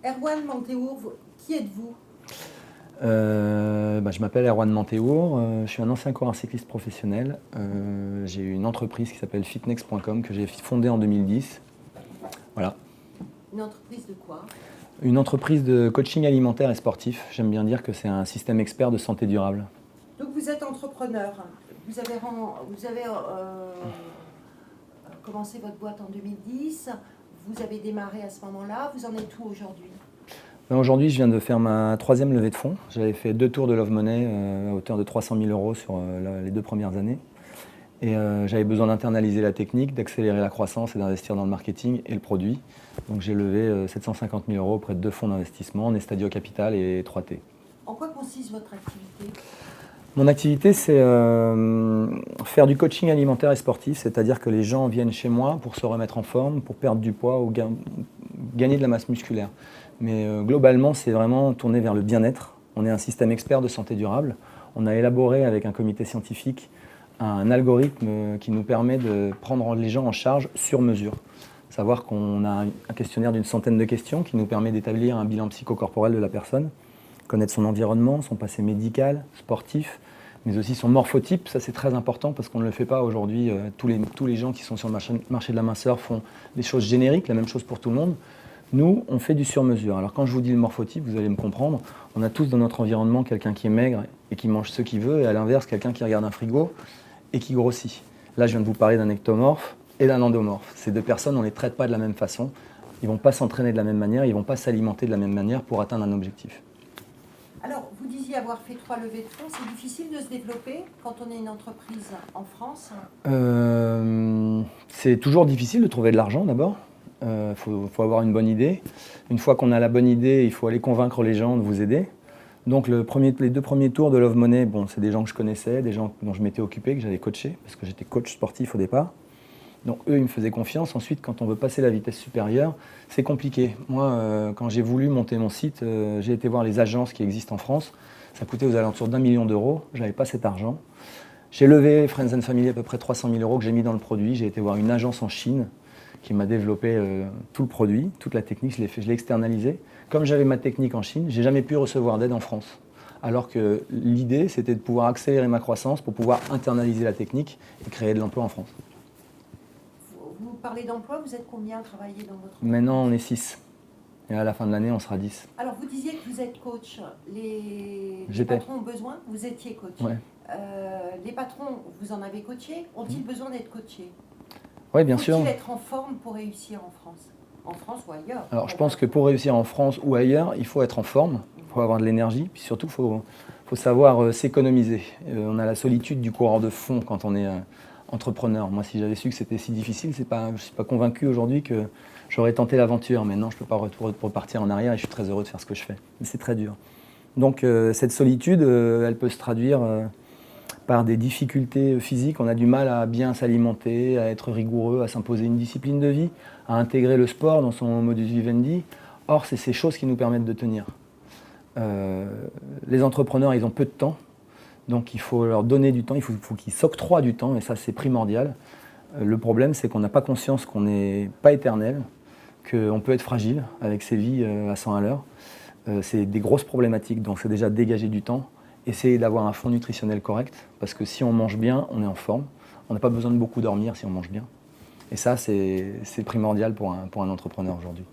Erwan Manteour, qui êtes-vous? Je m'appelle Erwan Manteour, je suis un ancien coureur cycliste professionnel. J'ai une entreprise qui s'appelle fitnex.com que j'ai fondée en 2010. Voilà. Une entreprise de quoi? Une entreprise de coaching alimentaire et sportif. J'aime bien dire que c'est un système expert de santé durable. Donc vous êtes entrepreneur. Vous avez commencé votre boîte en 2010. Vous avez démarré à ce moment-là. Vous en êtes où aujourd'hui? Aujourd'hui, je viens de faire ma 3e levée de fonds. J'avais fait 2 tours de Love Money à hauteur de 300 000 € sur les 2 premières années. Et j'avais besoin d'internaliser la technique, d'accélérer la croissance et d'investir dans le marketing et le produit. Donc j'ai levé 750 000 € auprès de 2 fonds d'investissement, Nestadio Capital et 3T. En quoi consiste votre activité? Mon activité, c'est faire du coaching alimentaire et sportif, c'est-à-dire que les gens viennent chez moi pour se remettre en forme, pour perdre du poids ou gagner de la masse musculaire. Mais globalement, c'est vraiment tourné vers le bien-être. On est un système expert de santé durable. On a élaboré avec un comité scientifique un algorithme qui nous permet de prendre les gens en charge sur mesure. Savoir qu'on a un questionnaire d'une centaine de questions qui nous permet d'établir un bilan psychocorporel de la personne, connaître son environnement, son passé médical, sportif, mais aussi son morphotype. Ça, c'est très important parce qu'on ne le fait pas aujourd'hui. Tous les gens qui sont sur le marché de la minceur font des choses génériques, la même chose pour tout le monde. Nous, on fait du sur-mesure. Alors quand je vous dis le morphotype, vous allez me comprendre, on a tous dans notre environnement quelqu'un qui est maigre et qui mange ce qu'il veut, et à l'inverse, quelqu'un qui regarde un frigo et qui grossit. Là, je viens de vous parler d'un ectomorphe et d'un endomorphe. Ces deux personnes, on ne les traite pas de la même façon. Ils ne vont pas s'entraîner de la même manière, ils ne vont pas s'alimenter de la même manière pour atteindre un objectif. Alors, vous disiez avoir fait 3 levées de fonds. C'est difficile de se développer quand on est une entreprise en France? C'est toujours difficile de trouver de l'argent d'abord. Faut avoir une bonne idée. Une fois qu'on a la bonne idée, il faut aller convaincre les gens de vous aider. Donc les 2 premiers tours de Love Money, c'est des gens que je connaissais, des gens dont je m'étais occupé, que j'avais coaché, parce que j'étais coach sportif au départ. Donc eux, ils me faisaient confiance. Ensuite, quand on veut passer la vitesse supérieure, c'est compliqué. Moi, quand j'ai voulu monter mon site, j'ai été voir les agences qui existent en France. Ça coûtait aux alentours d'1 million d'euros. Je n'avais pas cet argent. J'ai levé Friends and Family à peu près 300 000 € que j'ai mis dans le produit. J'ai été voir une agence en Chine qui m'a développé tout le produit, toute la technique. Je l'ai externalisé. Comme j'avais ma technique en Chine, j'ai jamais pu recevoir d'aide en France. Alors que l'idée, c'était de pouvoir accélérer ma croissance pour pouvoir internaliser la technique et créer de l'emploi en France. Vous parlez d'emploi, vous êtes combien à travailler dans votre entreprise? Maintenant, on est 6. Et à la fin de l'année, on sera 10. Alors, vous disiez que vous êtes coach. Les J'étais. patrons ont besoin? Vous étiez coach. Ouais. Les patrons, vous en avez coaché? Ont-ils besoin d'être coachés? Oui, bien sûr. Faut-il être en forme pour réussir en France? En France ou ailleurs? Alors, je pense que pour réussir en France ou ailleurs, il faut être en forme, il faut avoir de l'énergie, puis surtout, il faut savoir s'économiser. On a la solitude du coureur de fond quand on est entrepreneur. Moi, si j'avais su que c'était si difficile, je ne suis pas convaincu aujourd'hui que j'aurais tenté l'aventure. Maintenant, je ne peux pas repartir en arrière et je suis très heureux de faire ce que je fais. Mais c'est très dur. Donc, cette solitude, elle peut se traduire par des difficultés physiques. On a du mal à bien s'alimenter, à être rigoureux, à s'imposer une discipline de vie, à intégrer le sport dans son modus vivendi. Or, c'est ces choses qui nous permettent de tenir. Les entrepreneurs, ils ont peu de temps, donc il faut leur donner du temps, il faut qu'ils s'octroient du temps, et ça, c'est primordial. Le problème, c'est qu'on n'a pas conscience qu'on n'est pas éternel, qu'on peut être fragile avec ses vies à 100 à l'heure. C'est des grosses problématiques, donc c'est déjà dégager du temps. Essayer d'avoir un fond nutritionnel correct, parce que si on mange bien, on est en forme. On n'a pas besoin de beaucoup dormir si on mange bien. Et ça, c'est primordial pour un entrepreneur aujourd'hui.